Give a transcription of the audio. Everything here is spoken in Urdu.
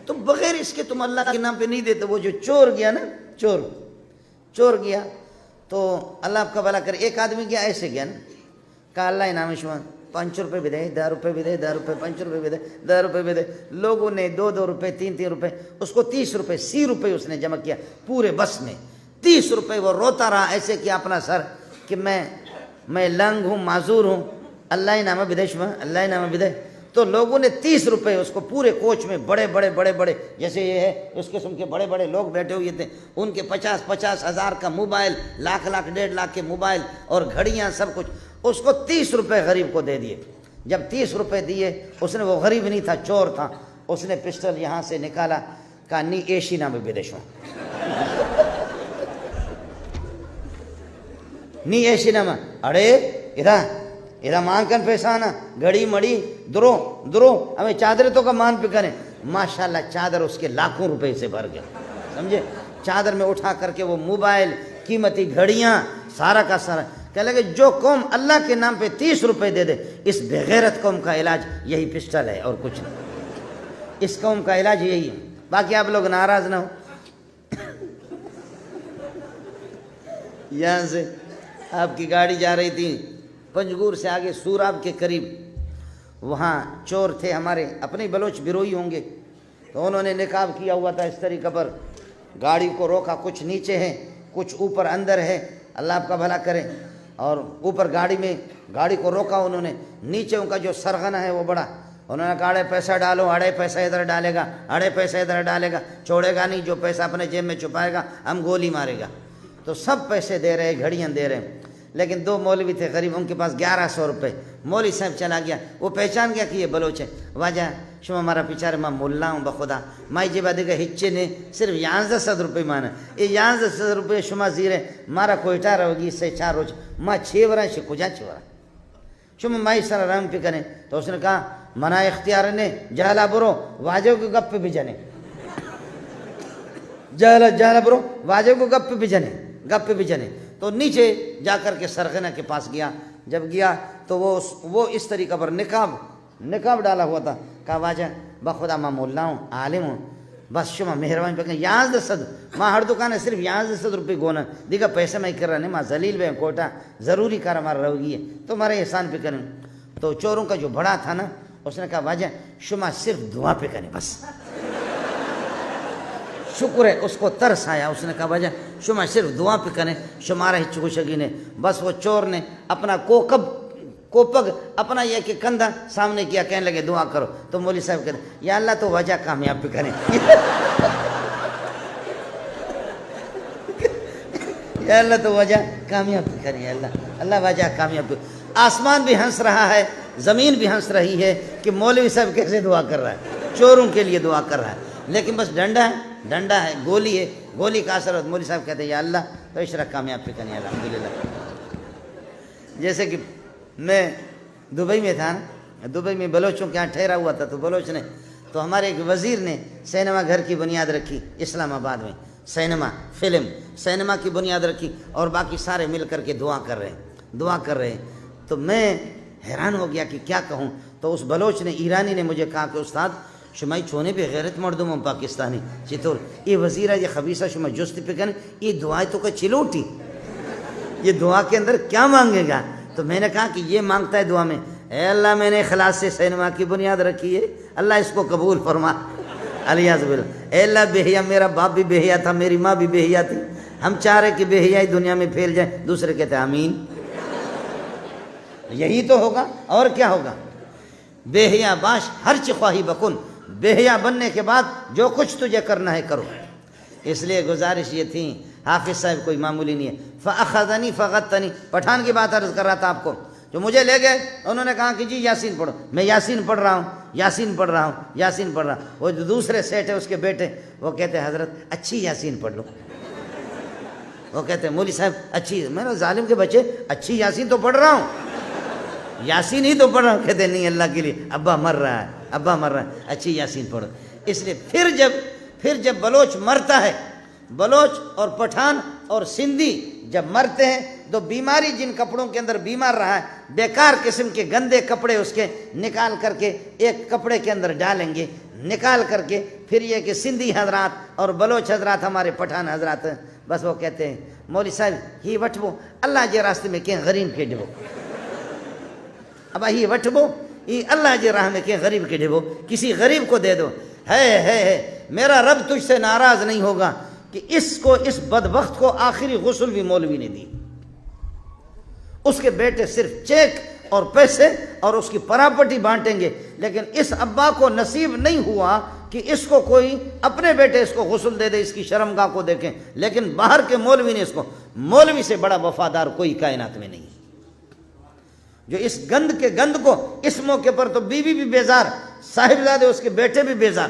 تو بغیر اس کے تم اللہ کے نام پہ نہیں دیتے. وہ جو چور گیا نا، چور گیا تو اللہ آپ کا بھلا کرے. ایک آدمی گیا ایسے گیا نا، کہا اللہ انعام شما 5 روپے بھی دے، 10 روپے بھی دے، 10 روپے 5 روپے بھی دے، 10 روپے بھی دے. لوگوں نے 2 روپے 3 روپے، اس کو 30 روپے 30 روپے اس نے جمع کیا پورے بس میں. 30 روپے وہ روتا رہا، ایسے کیا اپنا سر کہ میں لنگ ہوں، معذور ہوں، اللہ انعام بھی دے شما، اللہ انعام بھی دے. تو لوگوں نے 30 روپے اس کو پورے کوچ میں، بڑے بڑے جیسے یہ ہے اس قسم کے بڑے بڑے لوگ بیٹھے ہوئے تھے، ان کے 50 ہزار کا موبائل، لاکھ 1.5 کے موبائل اور گھڑیاں سب کچھ، اس کو 30 روپے غریب کو دے دیے. جب 30 روپے دیے اس نے، وہ غریب نہیں تھا، چور تھا، اس نے پسٹل یہاں سے نکالا، کہا نی ایشی نام بدیشوں نی ایشی نام. اڑے ادھا مان کن پیسہ آنا، گھڑی مڑی درو ہمیں چادر تو کا مان پہ کریں. ماشاءاللہ چادر اس کے لاکھوں روپے سے بھر گیا، سمجھے. چادر میں اٹھا کر کے وہ موبائل، قیمتی گھڑیاں، سارا کا سارا. کہنے لگے جو قوم اللہ کے نام پہ 30 روپے دے دے، اس بغیرت قوم کا علاج یہی پسٹل ہے اور کچھ نہیں. اس قوم کا علاج یہی ہے. باقی آپ لوگ ناراض نہ ہو. یہاں سے آپ کی گاڑی جا رہی تھی پنجگور سے آگے سوراب کے قریب، وہاں چور تھے ہمارے اپنے بلوچ بروئی ہوں گے، تو انہوں نے نقاب کیا ہوا تھا اس طریقے پر. گاڑی کو روکا، کچھ نیچے ہے کچھ اوپر اندر ہے، اللہ آپ کا بھلا کرے. اور اوپر گاڑی کو روکا انہوں نے، نیچے ان کا جو سرغنہ ہے وہ بڑا. انہوں نے کہا اڑے پیسہ ڈالو، اڑے پیسہ ادھر ڈالے گا، اڑے پیسہ ادھر ڈالے گا، چھوڑے گا نہیں، جو پیسہ اپنے جیب میں چھپائے گا ہم گولی مارے گا. تو سب پیسے دے رہے، گھڑیاں دے رہے. لیکن 2 مولوی تھے غریب، ان کے پاس 1100 روپے. مولوی صاحب چلا گیا، وہ پہچان گیا کہ یہ بلوچ ہے. واجہ شما مارا پیچھارے ماں ملا ہوں بخدا، مائی جیبا دے گا ہچے نے صرف 1100 روپے مانا. یہ 1100 روپے شما زیرے مارا کوئٹہ رہو گی سے 4 روز، ماں 6 ورہ سے کجا 6 ورہ شما مائی سارا رام پہ کریں. تو اس نے کہا منا اختیار نے جہلا برو واجہ کو گپ پہ بھی جانے، جہلا برو واجہ کو گپ پہ بھی جانے. تو نیچے جا کر کے سرغنہ کے پاس گیا. جب گیا تو وہ اس طریقے پر نقاب ڈالا ہوا تھا. کہا واجہ بخدا ماں مولا ہوں، عالم ہوں، بس شما مہربانی پہ 1100 ماں ہر دکان ہے صرف 1100 روپے گونا دیکھا پیسے میں کر رہا نہیں، ماں ذلیل بے کوٹا ضروری کار ہمارا رہو گی ہے تو ہمارے احسان پہ کریں. تو چوروں کا جو بڑا تھا نا، اس نے کہا واجہ شما صرف دعا پہ کریں بس. شکر ہے اس کو ترس آیا. اس نے کہا واجہ شما صرف دعا پہ کریں، شمارا ہی چکوشگی نے. بس وہ چور نے اپنا کوپگ اپنا یہ کہ کندھا سامنے کیا، کہنے لگے دعا کرو. تو مولوی صاحب کہتے یا اللہ تو وجہ کامیاب پہ کریں یا اللہ تو وجہ کامیاب پہ کریں، اللہ وجہ کامیاب پہ. آسمان بھی ہنس رہا ہے، زمین بھی ہنس رہی ہے کہ مولوی صاحب کیسے دعا کر رہا ہے، چوروں کے لیے دعا کر رہا ہے. لیکن بس ڈنڈا ہے، گولی ہے، گولی کا اثر. مولوی صاحب کہتے ہیں یا اللہ تو اشرا کامیاب پہ کریں الحمدللہ. جیسے کہ میں دبئی میں تھا نا، دبئی میں بلوچوں کے یہاں ٹھہرا ہوا تھا. تو بلوچ نے، تو ہمارے ایک وزیر نے سینما گھر کی بنیاد رکھی اسلام آباد میں، سینما کی بنیاد رکھی، اور باقی سارے مل کر کے دعا کر رہے ہیں. تو میں حیران ہو گیا کہ کیا کہوں. تو اس بلوچ نے، ایرانی نے مجھے کہا کہ استاد شمائی چھونے پہ غیرت مردم ہوں پاکستانی چطور یہ وزیرہ یہ خبیصہ شما جست پہ کریں، یہ دعائیں تو کا چلوٹی، یہ دعا کے اندر کیا مانگے گا. تو میں نے کہا کہ یہ مانگتا ہے دعا میں، اے اللہ میں نے اخلاص سے سینما کی بنیاد رکھی ہے، اللہ اس کو قبول فرما. الیاذ باللہ. اے اللہ بے حیا، میرا باپ بھی بے حیا تھا، میری ماں بھی بے حیا تھی، ہم چاہ رہے کہ بے حیائی دنیا میں پھیل جائے. دوسرے کہتے ہیں آمین. یہی تو ہوگا اور کیا ہوگا. بے حیا باش ہر چخواہی بکن، بے حیا بننے کے بعد جو کچھ تجھے کرنا ہے کرو. اس لیے گزارش یہ تھی، حافظ صاحب کوئی معمولی نہیں ہے. فَأَخَذَنِي فَغَتَّنِي، پٹھان کی بات عرض کر رہا تھا آپ کو. جو مجھے لے گئے انہوں نے کہا کہ جی یاسین پڑھو. میں یاسین پڑھ رہا ہوں. وہ جو دوسرے سیٹ ہے اس کے بیٹے، وہ کہتے ہیں حضرت اچھی یاسین پڑھ لو. وہ کہتے ہیں مولوی صاحب اچھی، میں نے ظالم کے بچے اچھی یاسین تو پڑھ رہا ہوں، یاسین ہی تو پڑھ رہا ہوں. کہتے نہیں اللہ کے لیے ابا مر رہا ہے، اچھی یاسین پڑھو. اس لیے پھر جب بلوچ مرتا ہے، بلوچ اور پٹھان اور سندھی جب مرتے ہیں تو بیماری جن کپڑوں کے اندر بیمار رہا ہے بیکار قسم کے گندے کپڑے اس کے نکال کر کے ایک کپڑے کے اندر ڈالیں گے, نکال کر کے پھر یہ کہ سندھی حضرات اور بلوچ حضرات ہمارے پٹھان حضرات بس وہ کہتے ہیں مولوی صاحب ہی وٹھبو اللہ جے راستے میں کہیں غریب کے ڈبو, اب ہی وٹھبو یہ اللہ جے راہ میں کہیں غریب کے ڈبو, کسی غریب کو دے دو. ہے میرا رب تجھ سے ناراض نہیں ہوگا کہ اس کو, اس بدبخت کو آخری غسل بھی مولوی نے دی. اس کے بیٹے صرف چیک اور پیسے اور اس کی پراپرٹی بانٹیں گے, لیکن اس ابا کو نصیب نہیں ہوا کہ اس کو کوئی اپنے بیٹے اس کو غسل دے دے, اس کی شرمگاہ کو دیکھیں. لیکن باہر کے مولوی نے اس کو, مولوی سے بڑا وفادار کوئی کائنات میں نہیں, جو اس گند کے گند کو اس موقع پر تو بیوی بھی بیزار, صاحبزادے اس کے بیٹے بھی بیزار,